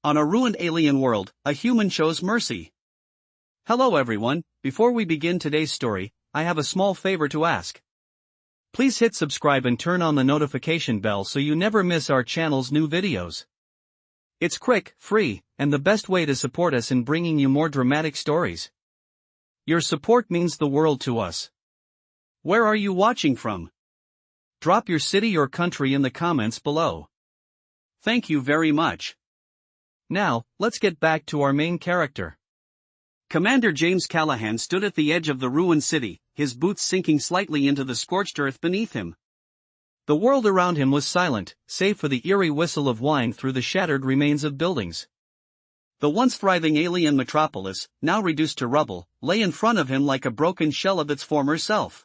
On a ruined alien world, a human shows mercy. Hello everyone, before we begin today's story, I have a small favor to ask. Please hit subscribe and turn on the notification bell so you never miss our channel's new videos. It's quick, free, and the best way to support us in bringing you more dramatic stories. Your support means the world to us. Where are you watching from? Drop your city or country in the comments below. Thank you very much. Now, let's get back to our main character. Commander James Callahan stood at the edge of the ruined city, his boots sinking slightly into the scorched earth beneath him. The world around him was silent, save for the eerie whistle of wind through the shattered remains of buildings. The once thriving alien metropolis, now reduced to rubble, lay in front of him like a broken shell of its former self.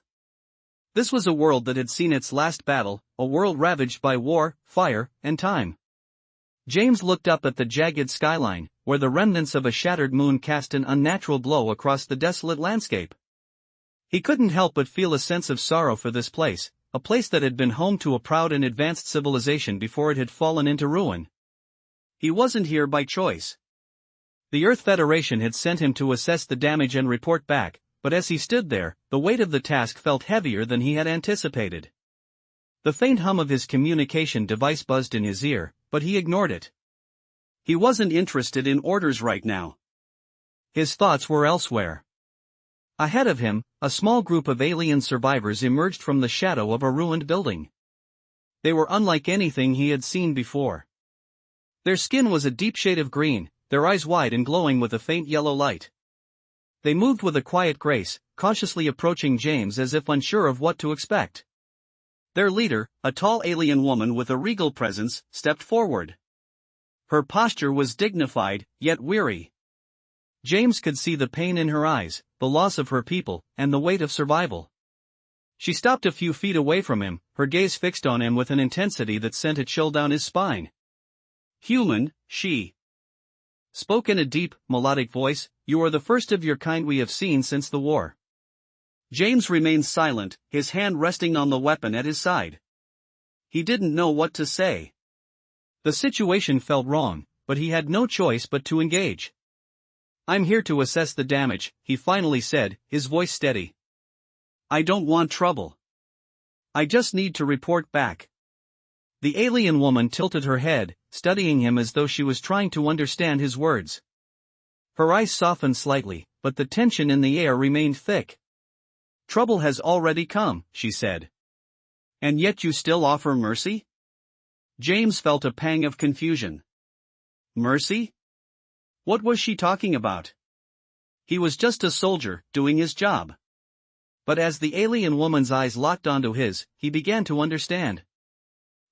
This was a world that had seen its last battle, a world ravaged by war, fire, and time. James looked up at the jagged skyline, where the remnants of a shattered moon cast an unnatural glow across the desolate landscape. He couldn't help but feel a sense of sorrow for this place, a place that had been home to a proud and advanced civilization before it had fallen into ruin. He wasn't here by choice. The Earth Federation had sent him to assess the damage and report back, but as he stood there, the weight of the task felt heavier than he had anticipated. The faint hum of his communication device buzzed in his ear, but he ignored it. He wasn't interested in orders right now. His thoughts were elsewhere. Ahead of him, a small group of alien survivors emerged from the shadow of a ruined building. They were unlike anything he had seen before. Their skin was a deep shade of green, their eyes wide and glowing with a faint yellow light. They moved with a quiet grace, cautiously approaching James as if unsure of what to expect. Their leader, a tall alien woman with a regal presence, stepped forward. Her posture was dignified, yet weary. James could see the pain in her eyes, the loss of her people, and the weight of survival. She stopped a few feet away from him, her gaze fixed on him with an intensity that sent a chill down his spine. "Human," she spoke in a deep, melodic voice, "you are the first of your kind we have seen since the war." James remained silent, his hand resting on the weapon at his side. He didn't know what to say. The situation felt wrong, but he had no choice but to engage. "I'm here to assess the damage," he finally said, his voice steady. "I don't want trouble. I just need to report back." The alien woman tilted her head, studying him as though she was trying to understand his words. Her eyes softened slightly, but the tension in the air remained thick. "Trouble has already come," she said. "And yet you still offer mercy?" James felt a pang of confusion. Mercy? What was she talking about? He was just a soldier, doing his job. But as the alien woman's eyes locked onto his, he began to understand.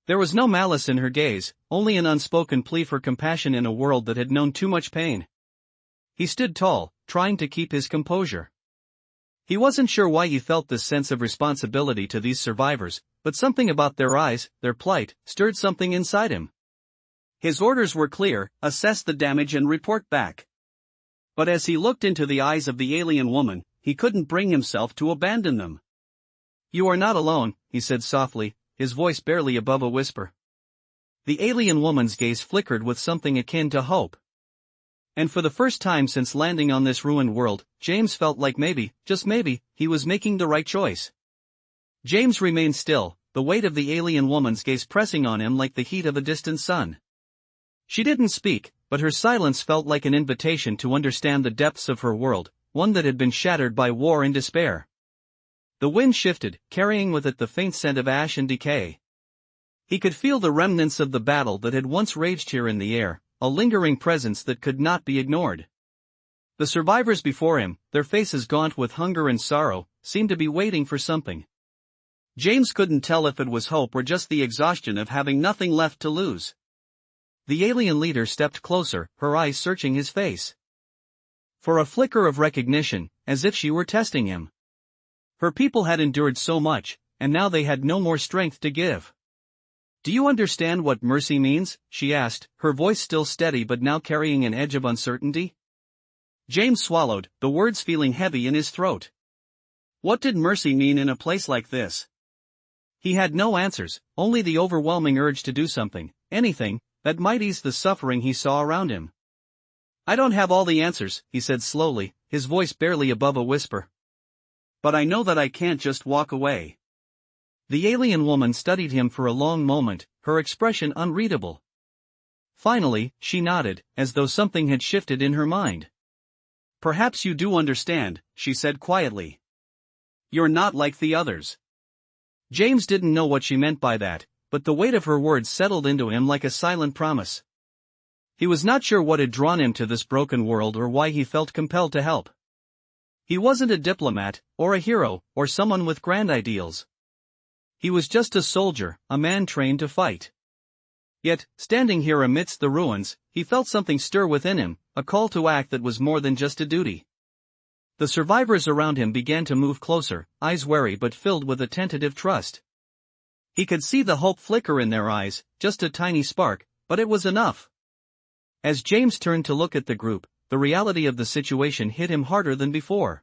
There was no malice in her gaze, only an unspoken plea for compassion in a world that had known too much pain. He stood tall, trying to keep his composure. He wasn't sure why he felt this sense of responsibility to these survivors, but something about their eyes, their plight, stirred something inside him. His orders were clear: assess the damage and report back. But as he looked into the eyes of the alien woman, he couldn't bring himself to abandon them. "You are not alone," he said softly, his voice barely above a whisper. The alien woman's gaze flickered with something akin to hope. And for the first time since landing on this ruined world, James felt like maybe, just maybe, he was making the right choice. James remained still, the weight of the alien woman's gaze pressing on him like the heat of a distant sun. She didn't speak, but her silence felt like an invitation to understand the depths of her world, one that had been shattered by war and despair. The wind shifted, carrying with it the faint scent of ash and decay. He could feel the remnants of the battle that had once raged here in the air, a lingering presence that could not be ignored. The survivors before him, their faces gaunt with hunger and sorrow, seemed to be waiting for something. James couldn't tell if it was hope or just the exhaustion of having nothing left to lose. The alien leader stepped closer, her eyes searching his face. For a flicker of recognition, as if she were testing him. Her people had endured so much, and now they had no more strength to give. "Do you understand what mercy means?" she asked, her voice still steady but now carrying an edge of uncertainty. James swallowed, the words feeling heavy in his throat. What did mercy mean in a place like this? He had no answers, only the overwhelming urge to do something, anything, that might ease the suffering he saw around him. I don't have all the answers, he said slowly, his voice barely above a whisper. But I know that I can't just walk away. The alien woman studied him for a long moment, her expression unreadable. Finally, she nodded, as though something had shifted in her mind. Perhaps you do understand, she said quietly. You're not like the others. James didn't know what she meant by that, but the weight of her words settled into him like a silent promise. He was not sure what had drawn him to this broken world or why he felt compelled to help. He wasn't a diplomat, or a hero, or someone with grand ideals. He was just a soldier, a man trained to fight. Yet, standing here amidst the ruins, he felt something stir within him, a call to act that was more than just a duty. The survivors around him began to move closer, eyes wary but filled with a tentative trust. He could see the hope flicker in their eyes, just a tiny spark, but it was enough. As James turned to look at the group, the reality of the situation hit him harder than before.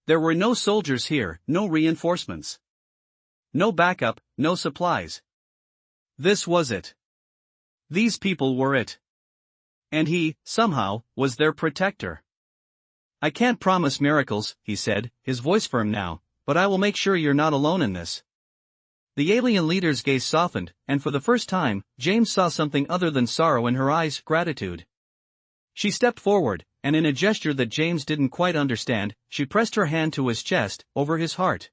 There were no soldiers here, no reinforcements. No backup, no supplies. This was it. These people were it. And he, somehow, was their protector. I can't promise miracles, he said, his voice firm now, but I will make sure you're not alone in this. The alien leader's gaze softened, and for the first time, James saw something other than sorrow in her eyes, gratitude. She stepped forward, and in a gesture that James didn't quite understand, she pressed her hand to his chest, over his heart.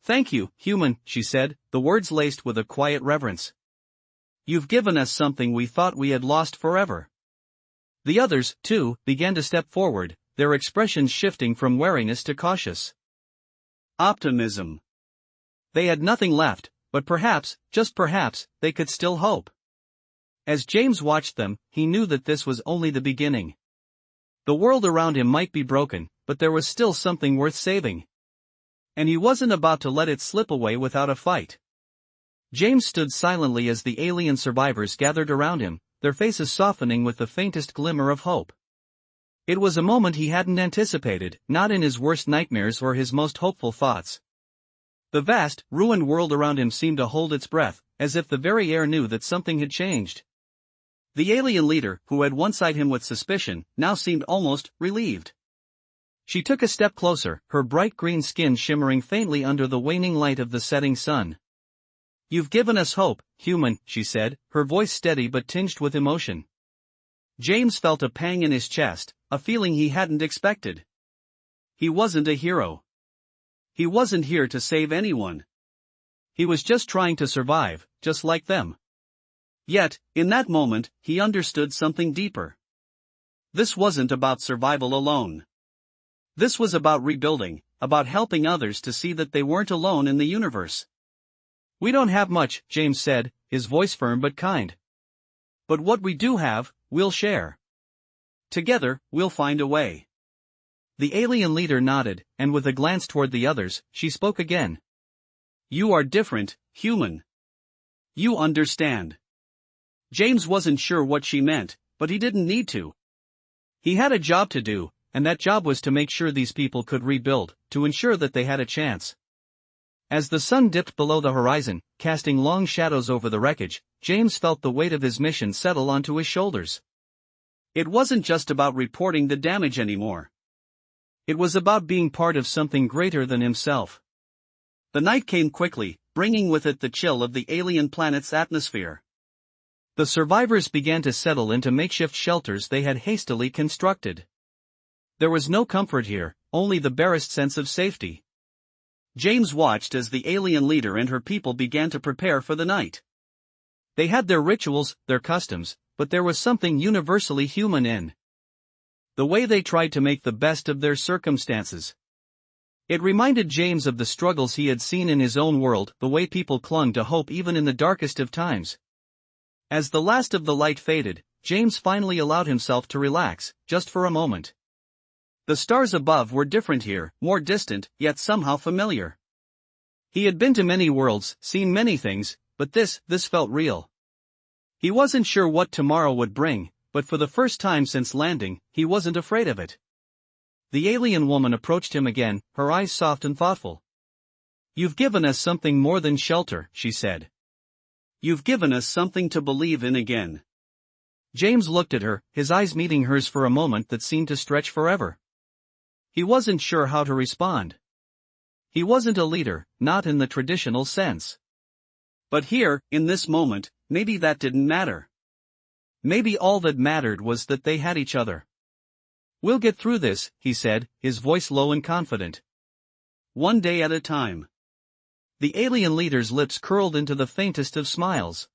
Thank you, human, she said, the words laced with a quiet reverence. You've given us something we thought we had lost forever. The others, too, began to step forward, their expressions shifting from wariness to cautious optimism. They had nothing left, but perhaps, just perhaps, they could still hope. As James watched them, he knew that this was only the beginning. The world around him might be broken, but there was still something worth saving. And he wasn't about to let it slip away without a fight. James stood silently as the alien survivors gathered around him, their faces softening with the faintest glimmer of hope. It was a moment he hadn't anticipated, not in his worst nightmares or his most hopeful thoughts. The vast, ruined world around him seemed to hold its breath, as if the very air knew that something had changed. The alien leader, who had once eyed him with suspicion, now seemed almost relieved. She took a step closer, her bright green skin shimmering faintly under the waning light of the setting sun. You've given us hope, human, she said, her voice steady but tinged with emotion. James felt a pang in his chest, a feeling he hadn't expected. He wasn't a hero. He wasn't here to save anyone. He was just trying to survive, just like them. Yet, in that moment, he understood something deeper. This wasn't about survival alone. This was about rebuilding, about helping others to see that they weren't alone in the universe. We don't have much, James said, his voice firm but kind. But what we do have, we'll share. Together, we'll find a way. The alien leader nodded, and with a glance toward the others, she spoke again. You are different, human. You understand. James wasn't sure what she meant, but he didn't need to. He had a job to do, and that job was to make sure these people could rebuild, to ensure that they had a chance. As the sun dipped below the horizon, casting long shadows over the wreckage, James felt the weight of his mission settle onto his shoulders. It wasn't just about reporting the damage anymore. It was about being part of something greater than himself. The night came quickly, bringing with it the chill of the alien planet's atmosphere. The survivors began to settle into makeshift shelters they had hastily constructed. There was no comfort here, only the barest sense of safety. James watched as the alien leader and her people began to prepare for the night. They had their rituals, their customs, but there was something universally human in the way they tried to make the best of their circumstances. It reminded James of the struggles he had seen in his own world, the way people clung to hope even in the darkest of times. As the last of the light faded, James finally allowed himself to relax, just for a moment. The stars above were different here, more distant, yet somehow familiar. He had been to many worlds, seen many things, but this felt real. He wasn't sure what tomorrow would bring, but for the first time since landing, he wasn't afraid of it. The alien woman approached him again, her eyes soft and thoughtful. You've given us something more than shelter, she said. You've given us something to believe in again. James looked at her, his eyes meeting hers for a moment that seemed to stretch forever. He wasn't sure how to respond. He wasn't a leader, not in the traditional sense. But here, in this moment, maybe that didn't matter. Maybe all that mattered was that they had each other. We'll get through this, he said, his voice low and confident. One day at a time. The alien leader's lips curled into the faintest of smiles.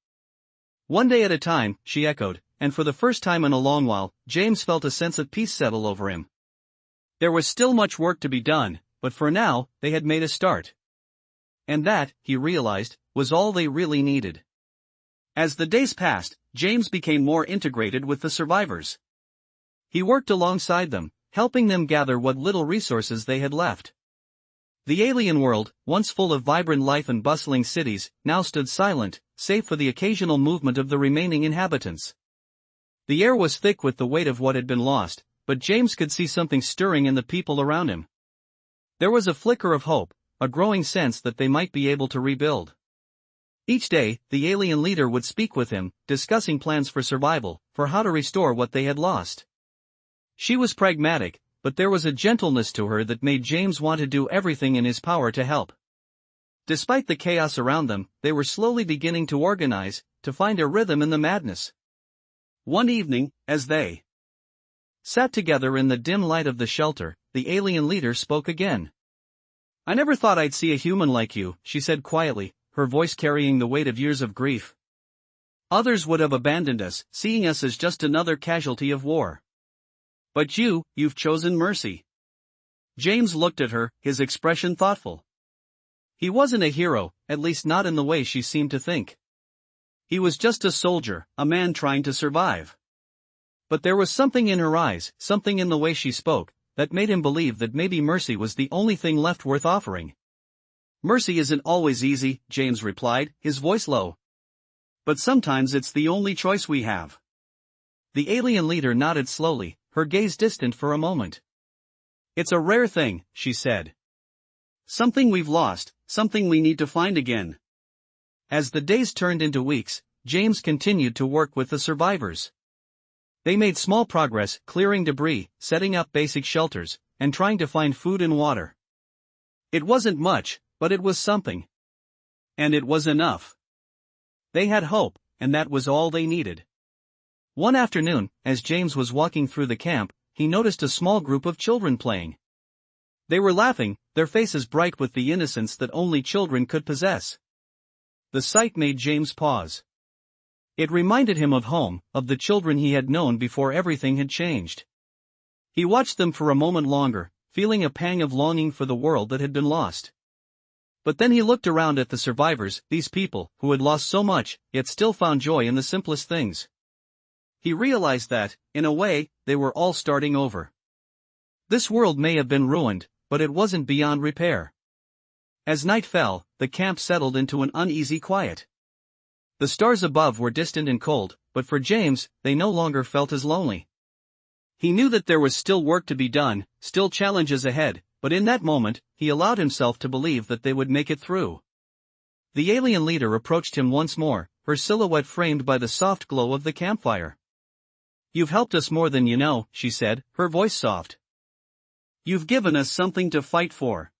One day at a time, she echoed, and for the first time in a long while, James felt a sense of peace settle over him. There was still much work to be done, but for now, they had made a start. And that, he realized, was all they really needed. As the days passed, James became more integrated with the survivors. He worked alongside them, helping them gather what little resources they had left. The alien world, once full of vibrant life and bustling cities, now stood silent, save for the occasional movement of the remaining inhabitants. The air was thick with the weight of what had been lost, but James could see something stirring in the people around him. There was a flicker of hope, a growing sense that they might be able to rebuild. Each day, the alien leader would speak with him, discussing plans for survival, for how to restore what they had lost. She was pragmatic, but there was a gentleness to her that made James want to do everything in his power to help. Despite the chaos around them, they were slowly beginning to organize, to find a rhythm in the madness. One evening, as they sat together in the dim light of the shelter, the alien leader spoke again. I never thought I'd see a human like you, she said quietly, her voice carrying the weight of years of grief. Others would have abandoned us, seeing us as just another casualty of war. But you've chosen mercy. James looked at her, his expression thoughtful. He wasn't a hero, at least not in the way she seemed to think. He was just a soldier, a man trying to survive. But there was something in her eyes, something in the way she spoke, that made him believe that maybe mercy was the only thing left worth offering. Mercy isn't always easy, James replied, his voice low. But sometimes it's the only choice we have. The alien leader nodded slowly, her gaze distant for a moment. It's a rare thing, she said. Something we've lost, something we need to find again. As the days turned into weeks, James continued to work with the survivors. They made small progress, clearing debris, setting up basic shelters, and trying to find food and water. It wasn't much, but it was something. And it was enough. They had hope, and that was all they needed. One afternoon, as James was walking through the camp, he noticed a small group of children playing. They were laughing, their faces bright with the innocence that only children could possess. The sight made James pause. It reminded him of home, of the children he had known before everything had changed. He watched them for a moment longer, feeling a pang of longing for the world that had been lost. But then he looked around at the survivors, these people, who had lost so much, yet still found joy in the simplest things. He realized that, in a way, they were all starting over. This world may have been ruined, but it wasn't beyond repair. As night fell, the camp settled into an uneasy quiet. The stars above were distant and cold, but for James, they no longer felt as lonely. He knew that there was still work to be done, still challenges ahead, but in that moment, he allowed himself to believe that they would make it through. The alien leader approached him once more, her silhouette framed by the soft glow of the campfire. You've helped us more than you know, she said, her voice soft. You've given us something to fight for.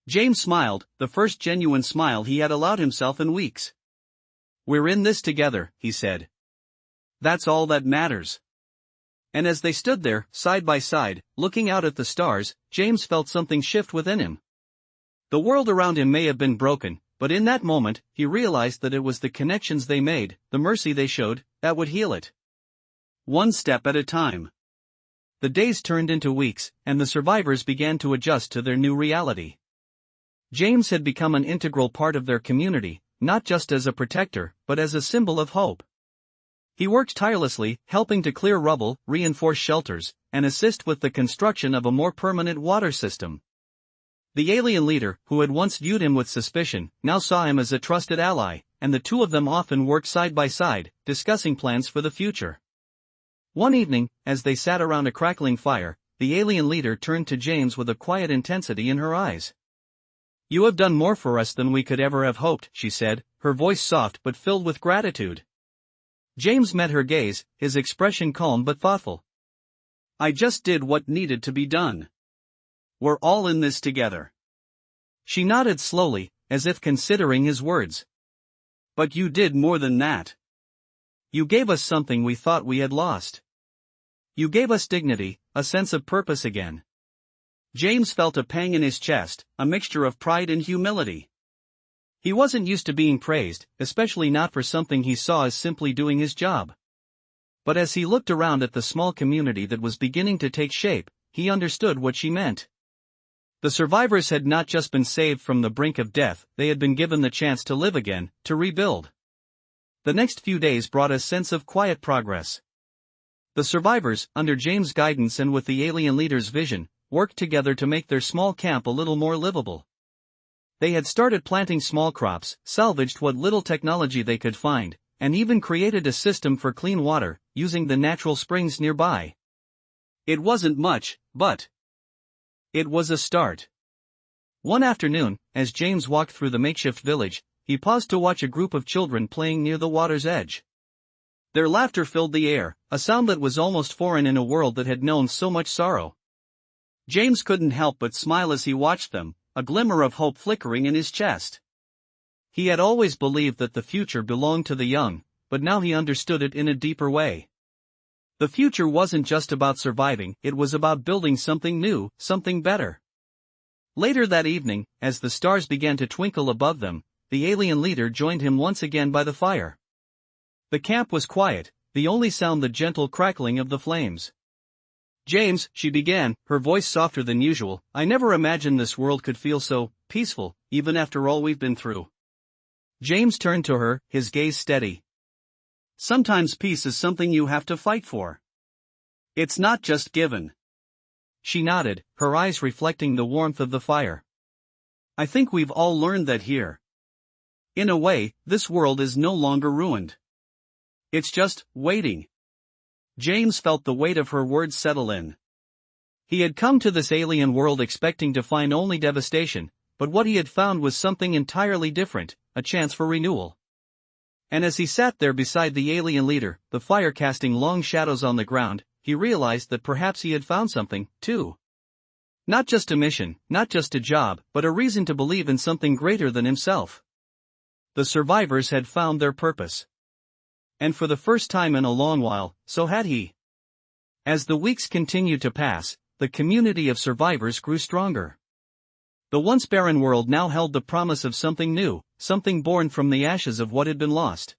James smiled, the first genuine smile he had allowed himself in weeks. We're in this together, he said. That's all that matters. And as they stood there, side by side, looking out at the stars, James felt something shift within him. The world around him may have been broken, but in that moment, he realized that it was the connections they made, the mercy they showed, that would heal it. One step at a time. The days turned into weeks, and the survivors began to adjust to their new reality. James had become an integral part of their community, not just as a protector, but as a symbol of hope. He worked tirelessly, helping to clear rubble, reinforce shelters, and assist with the construction of a more permanent water system. The alien leader, who had once viewed him with suspicion, now saw him as a trusted ally, and the two of them often worked side by side, discussing plans for the future. One evening, as they sat around a crackling fire, the alien leader turned to James with a quiet intensity in her eyes. You have done more for us than we could ever have hoped, she said, her voice soft but filled with gratitude. James met her gaze, his expression calm but thoughtful. "I just did what needed to be done. We're all in this together." She nodded slowly, as if considering his words. "But you did more than that. You gave us something we thought we had lost. You gave us dignity, a sense of purpose again." James felt a pang in his chest, a mixture of pride and humility. He wasn't used to being praised, especially not for something he saw as simply doing his job. But as he looked around at the small community that was beginning to take shape, he understood what she meant. The survivors had not just been saved from the brink of death, they had been given the chance to live again, to rebuild. The next few days brought a sense of quiet progress. The survivors, under James' guidance and with the alien leader's vision, worked together to make their small camp a little more livable. They had started planting small crops, salvaged what little technology they could find, and even created a system for clean water, using the natural springs nearby. It wasn't much, but it was a start. One afternoon, as James walked through the makeshift village, he paused to watch a group of children playing near the water's edge. Their laughter filled the air, a sound that was almost foreign in a world that had known so much sorrow. James couldn't help but smile as he watched them, a glimmer of hope flickering in his chest. He had always believed that the future belonged to the young, but now he understood it in a deeper way. The future wasn't just about surviving, it was about building something new, something better. Later that evening, as the stars began to twinkle above them, the alien leader joined him once again by the fire. The camp was quiet, the only sound the gentle crackling of the flames. "James," she began, her voice softer than usual, "I never imagined this world could feel so peaceful, even after all we've been through." James turned to her, his gaze steady. "Sometimes peace is something you have to fight for. It's not just given." She nodded, her eyes reflecting the warmth of the fire. "I think we've all learned that here. In a way, this world is no longer ruined. It's just waiting." James felt the weight of her words settle in. He had come to this alien world expecting to find only devastation, but what he had found was something entirely different, a chance for renewal. And as he sat there beside the alien leader, the fire casting long shadows on the ground, he realized that perhaps he had found something, too. Not just a mission, not just a job, but a reason to believe in something greater than himself. The survivors had found their purpose. And for the first time in a long while, so had he. As the weeks continued to pass, the community of survivors grew stronger. The once barren world now held the promise of something new, something born from the ashes of what had been lost.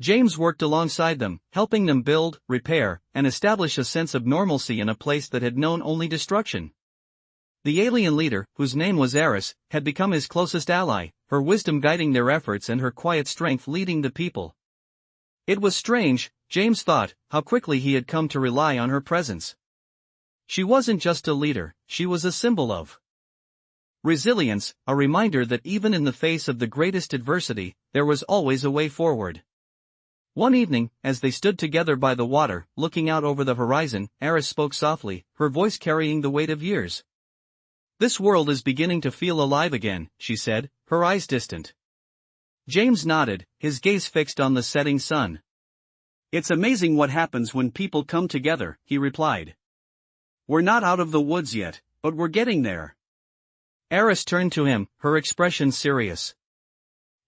James worked alongside them, helping them build, repair, and establish a sense of normalcy in a place that had known only destruction. The alien leader, whose name was Eris, had become his closest ally, her wisdom guiding their efforts and her quiet strength leading the people. It was strange, James thought, how quickly he had come to rely on her presence. She wasn't just a leader, she was a symbol of resilience, a reminder that even in the face of the greatest adversity, there was always a way forward. One evening, as they stood together by the water, looking out over the horizon, Eris spoke softly, her voice carrying the weight of years. "This world is beginning to feel alive again," she said, her eyes distant. James nodded, his gaze fixed on the setting sun. "It's amazing what happens when people come together," he replied. "We're not out of the woods yet, but we're getting there." Eris turned to him, her expression serious.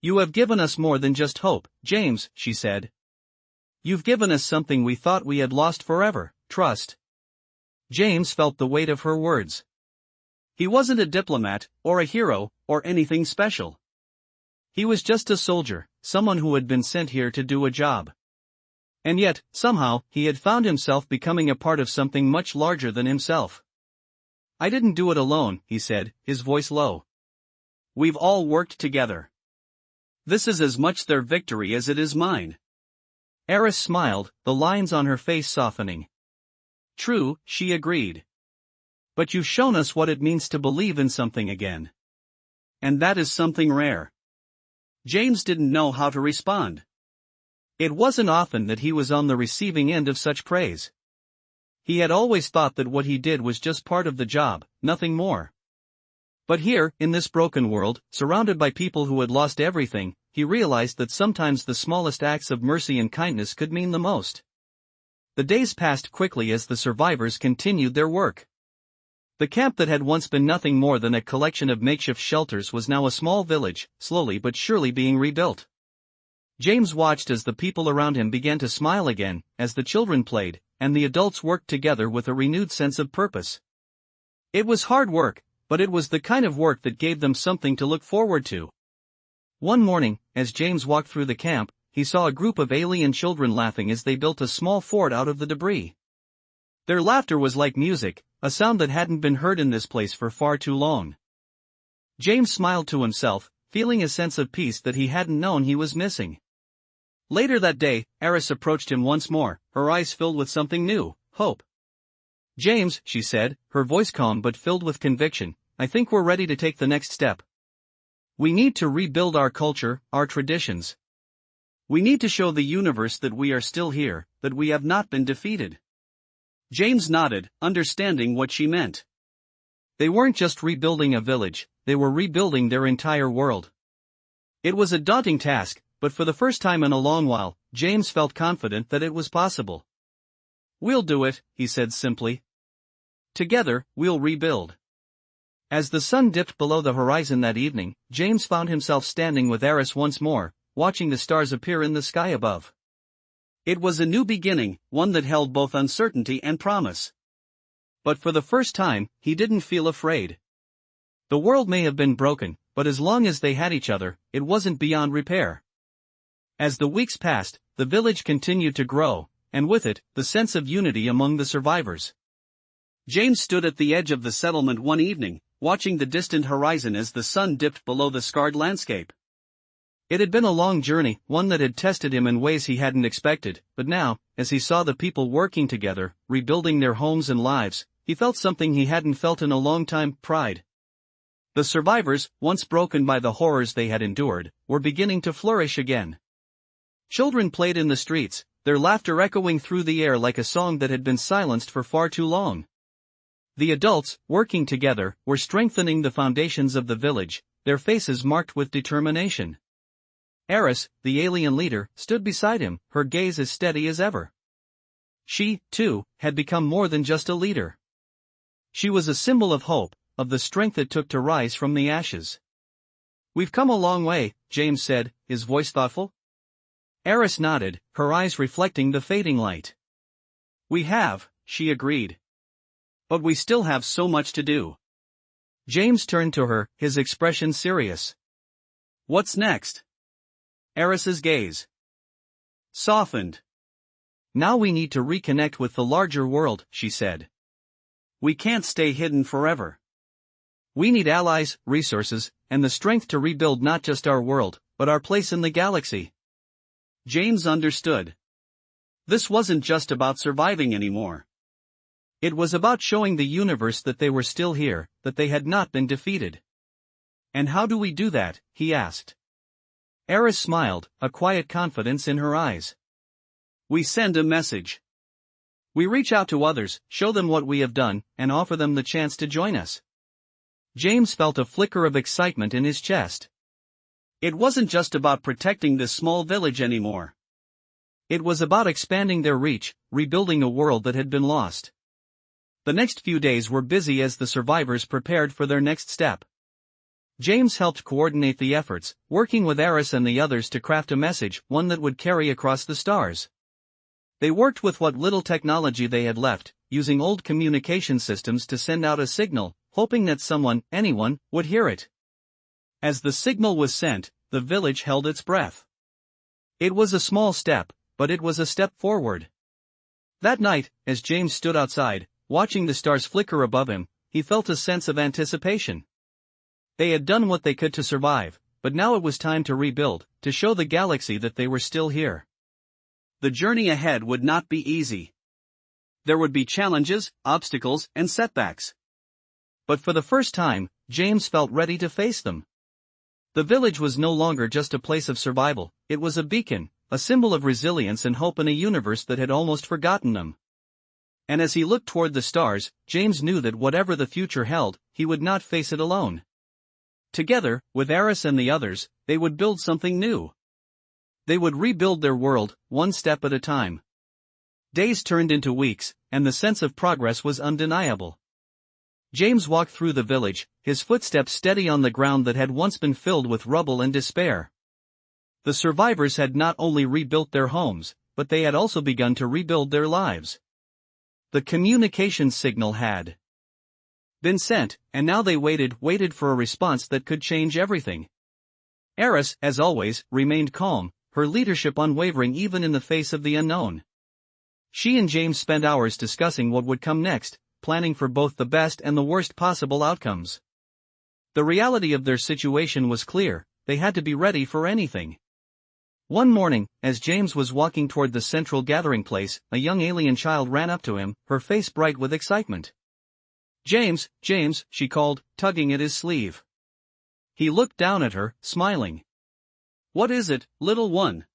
"You have given us more than just hope, James," she said. "You've given us something we thought we had lost forever, trust." James felt the weight of her words. He wasn't a diplomat, or a hero, or anything special. He was just a soldier, someone who had been sent here to do a job. And yet, somehow, he had found himself becoming a part of something much larger than himself. "I didn't do it alone," he said, his voice low. "We've all worked together. This is as much their victory as it is mine." Eris smiled, the lines on her face softening. "True," she agreed. "But you've shown us what it means to believe in something again. And that is something rare." James didn't know how to respond. It wasn't often that he was on the receiving end of such praise. He had always thought that what he did was just part of the job, nothing more. But here, in this broken world, surrounded by people who had lost everything, he realized that sometimes the smallest acts of mercy and kindness could mean the most. The days passed quickly as the survivors continued their work. The camp that had once been nothing more than a collection of makeshift shelters was now a small village, slowly but surely being rebuilt. James watched as the people around him began to smile again, as the children played, and the adults worked together with a renewed sense of purpose. It was hard work, but it was the kind of work that gave them something to look forward to. One morning, as James walked through the camp, he saw a group of alien children laughing as they built a small fort out of the debris. Their laughter was like music, a sound that hadn't been heard in this place for far too long. James smiled to himself, feeling a sense of peace that he hadn't known he was missing. Later that day, Eris approached him once more, her eyes filled with something new, hope. "James," she said, her voice calm but filled with conviction, "I think we're ready to take the next step. We need to rebuild our culture, our traditions. We need to show the universe that we are still here, that we have not been defeated." James nodded, understanding what she meant. They weren't just rebuilding a village, they were rebuilding their entire world. It was a daunting task, but for the first time in a long while, James felt confident that it was possible. "We'll do it," he said simply. "Together, we'll rebuild." As the sun dipped below the horizon that evening, James found himself standing with Eris once more, watching the stars appear in the sky above. It was a new beginning, one that held both uncertainty and promise. But for the first time, he didn't feel afraid. The world may have been broken, but as long as they had each other, it wasn't beyond repair. As the weeks passed, the village continued to grow, and with it, the sense of unity among the survivors. James stood at the edge of the settlement one evening, watching the distant horizon as the sun dipped below the scarred landscape. It had been a long journey, one that had tested him in ways he hadn't expected, but now, as he saw the people working together, rebuilding their homes and lives, he felt something he hadn't felt in a long time: pride. The survivors, once broken by the horrors they had endured, were beginning to flourish again. Children played in the streets, their laughter echoing through the air like a song that had been silenced for far too long. The adults, working together, were strengthening the foundations of the village, their faces marked with determination. Eris, the alien leader, stood beside him, her gaze as steady as ever. She, too, had become more than just a leader. She was a symbol of hope, of the strength it took to rise from the ashes. "We've come a long way," James said, his voice thoughtful. Eris nodded, her eyes reflecting the fading light. "We have," she agreed. "But we still have so much to do." James turned to her, his expression serious. "What's next?" Eris's gaze softened. "Now we need to reconnect with the larger world," she said. "We can't stay hidden forever. We need allies, resources, and the strength to rebuild not just our world, but our place in the galaxy." James understood. This wasn't just about surviving anymore. It was about showing the universe that they were still here, that they had not been defeated. "And how do we do that?" he asked. Eris smiled, a quiet confidence in her eyes. "We send a message. We reach out to others, show them what we have done, and offer them the chance to join us." James felt a flicker of excitement in his chest. It wasn't just about protecting this small village anymore. It was about expanding their reach, rebuilding a world that had been lost. The next few days were busy as the survivors prepared for their next step. James helped coordinate the efforts, working with Eris and the others to craft a message, one that would carry across the stars. They worked with what little technology they had left, using old communication systems to send out a signal, hoping that someone, anyone, would hear it. As the signal was sent, the village held its breath. It was a small step, but it was a step forward. That night, as James stood outside, watching the stars flicker above him, he felt a sense of anticipation. They had done what they could to survive, but now it was time to rebuild, to show the galaxy that they were still here. The journey ahead would not be easy. There would be challenges, obstacles, and setbacks. But for the first time, James felt ready to face them. The village was no longer just a place of survival, it was a beacon, a symbol of resilience and hope in a universe that had almost forgotten them. And as he looked toward the stars, James knew that whatever the future held, he would not face it alone. Together, with Eris and the others, they would build something new. They would rebuild their world, one step at a time. Days turned into weeks, and the sense of progress was undeniable. James walked through the village, his footsteps steady on the ground that had once been filled with rubble and despair. The survivors had not only rebuilt their homes, but they had also begun to rebuild their lives. The communication signal had been sent, and now they waited for a response that could change everything. Eris, as always, remained calm, her leadership unwavering even in the face of the unknown. She and James spent hours discussing what would come next, planning for both the best and the worst possible outcomes. The reality of their situation was clear: they had to be ready for anything. One morning, as James was walking toward the central gathering place, a young alien child ran up to him, her face bright with excitement. "James, James," she called, tugging at his sleeve. He looked down at her, smiling. "What is it, little one?"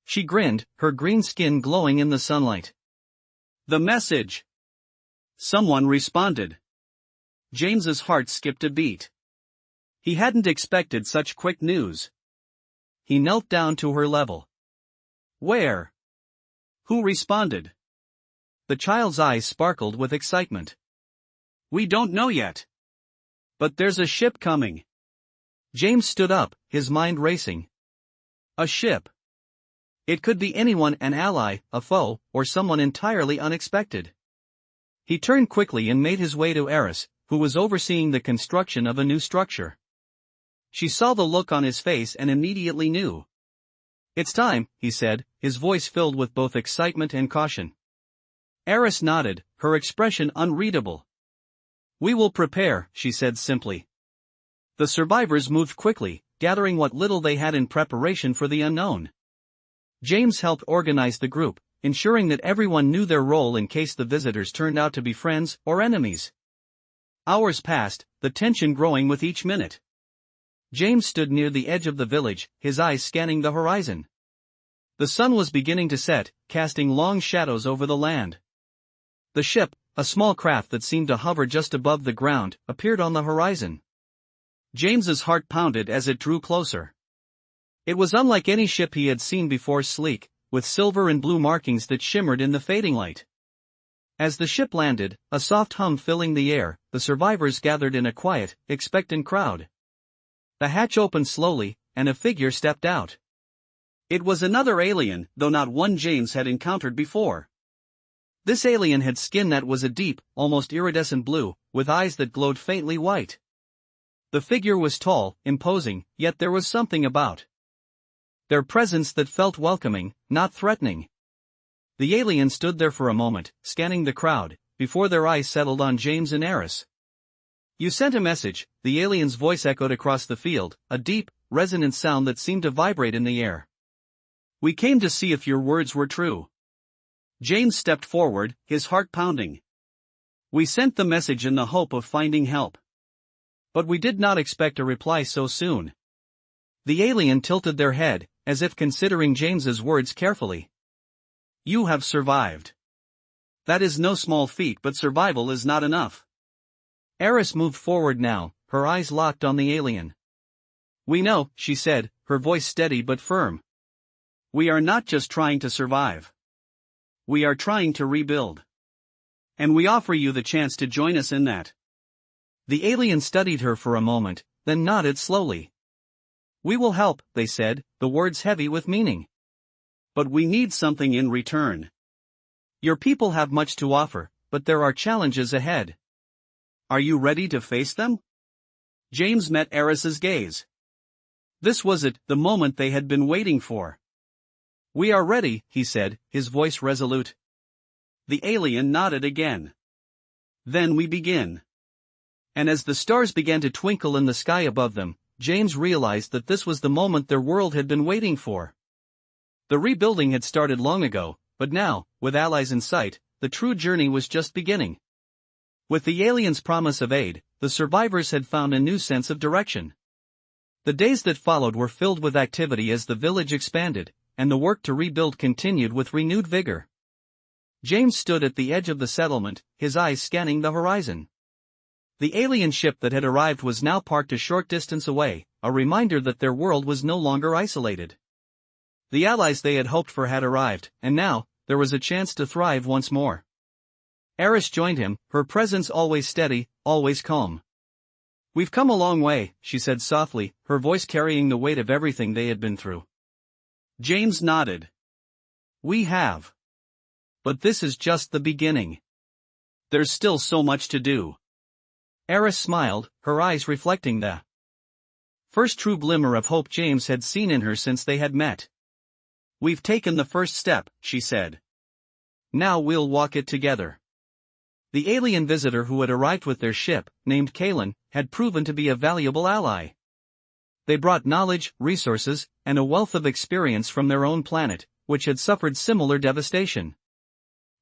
She grinned, her green skin glowing in the sunlight. "The message." Someone responded. James's heart skipped a beat. He hadn't expected such quick news. He knelt down to her level. "Where? Who responded?" The child's eyes sparkled with excitement. "We don't know yet. But there's a ship coming." James stood up, his mind racing. A ship. It could be anyone, an ally, a foe, or someone entirely unexpected. He turned quickly and made his way to Eris, who was overseeing the construction of a new structure. She saw the look on his face and immediately knew. "It's time," he said, his voice filled with both excitement and caution. Eris nodded, her expression unreadable. "We will prepare," she said simply. The survivors moved quickly, gathering what little they had in preparation for the unknown. James helped organize the group, ensuring that everyone knew their role in case the visitors turned out to be friends or enemies. Hours passed, the tension growing with each minute. James stood near the edge of the village, his eyes scanning the horizon. The sun was beginning to set, casting long shadows over the land. The ship, a small craft that seemed to hover just above the ground, appeared on the horizon. James's heart pounded as it drew closer. It was unlike any ship he had seen before, sleek, with silver and blue markings that shimmered in the fading light. As the ship landed, a soft hum filling the air, the survivors gathered in a quiet, expectant crowd. The hatch opened slowly, and a figure stepped out. It was another alien, though not one James had encountered before. This alien had skin that was a deep, almost iridescent blue, with eyes that glowed faintly white. The figure was tall, imposing, yet there was something about their presence that felt welcoming, not threatening. The alien stood there for a moment, scanning the crowd, before their eyes settled on James and Eris. "You sent a message," the alien's voice echoed across the field, a deep, resonant sound that seemed to vibrate in the air. "We came to see if your words were true." James stepped forward, his heart pounding. "We sent the message in the hope of finding help. But we did not expect a reply so soon." The alien tilted their head, as if considering James's words carefully. "You have survived. That is no small feat, but survival is not enough." Eris moved forward now, her eyes locked on the alien. "We know," she said, her voice steady but firm. "We are not just trying to survive. We are trying to rebuild. And we offer you the chance to join us in that." The alien studied her for a moment, then nodded slowly. "We will help," they said, the words heavy with meaning. "But we need something in return. Your people have much to offer, but there are challenges ahead. Are you ready to face them?" James met Eris's gaze. This was it, the moment they had been waiting for. "We are ready," he said, his voice resolute. The alien nodded again. "Then we begin." And as the stars began to twinkle in the sky above them, James realized that this was the moment their world had been waiting for. The rebuilding had started long ago, but now, with allies in sight, the true journey was just beginning. With the alien's promise of aid, the survivors had found a new sense of direction. The days that followed were filled with activity as the village expanded, and the work to rebuild continued with renewed vigor. James stood at the edge of the settlement, his eyes scanning the horizon. The alien ship that had arrived was now parked a short distance away, a reminder that their world was no longer isolated. The allies they had hoped for had arrived, and now, there was a chance to thrive once more. Eris joined him, her presence always steady, always calm. "We've come a long way," she said softly, her voice carrying the weight of everything they had been through. James nodded. "We have. But this is just the beginning. There's still so much to do." Eris smiled, her eyes reflecting the first true glimmer of hope James had seen in her since they had met. "We've taken the first step," she said. "Now we'll walk it together." The alien visitor who had arrived with their ship, named Kalen, had proven to be a valuable ally. They brought knowledge, resources, and a wealth of experience from their own planet, which had suffered similar devastation.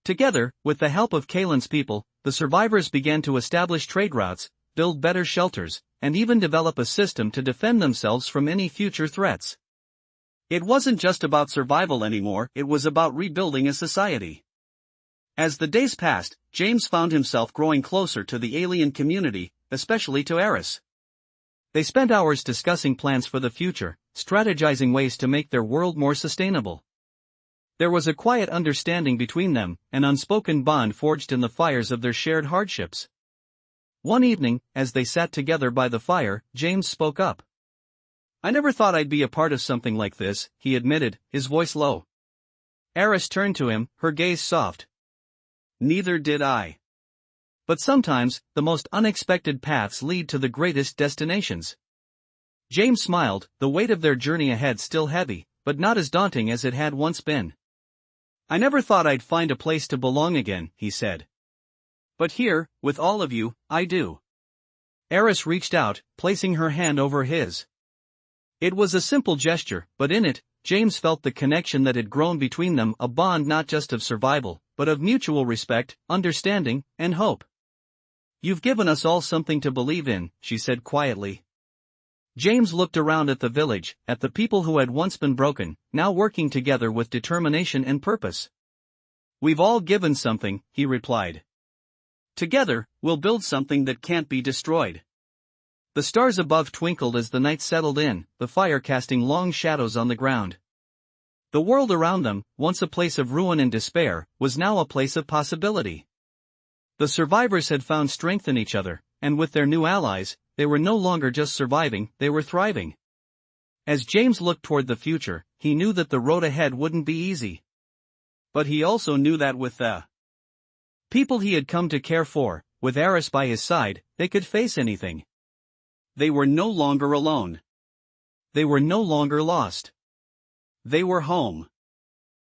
Together, with the help of Kalen's people, the survivors began to establish trade routes, build better shelters, and even develop a system to defend themselves from any future threats. It wasn't just about survival anymore, it was about rebuilding a society. As the days passed, James found himself growing closer to the alien community, especially to Eris. They spent hours discussing plans for the future, strategizing ways to make their world more sustainable. There was a quiet understanding between them, an unspoken bond forged in the fires of their shared hardships. One evening, as they sat together by the fire, James spoke up. "I never thought I'd be a part of something like this," he admitted, his voice low. Eris turned to him, her gaze soft. "Neither did I. But sometimes, the most unexpected paths lead to the greatest destinations." James smiled, the weight of their journey ahead still heavy, but not as daunting as it had once been. "I never thought I'd find a place to belong again," he said. "But here, with all of you, I do." Eris reached out, placing her hand over his. It was a simple gesture, but in it, James felt the connection that had grown between them, a bond not just of survival, but of mutual respect, understanding, and hope. "You've given us all something to believe in," she said quietly. James looked around at the village, at the people who had once been broken, now working together with determination and purpose. "We've all given something," he replied. "Together, we'll build something that can't be destroyed." The stars above twinkled as the night settled in, the fire casting long shadows on the ground. The world around them, once a place of ruin and despair, was now a place of possibility. The survivors had found strength in each other, and with their new allies, they were no longer just surviving, they were thriving. As James looked toward the future, he knew that the road ahead wouldn't be easy. But he also knew that with the people he had come to care for, with Eris by his side, they could face anything. They were no longer alone. They were no longer lost. They were home.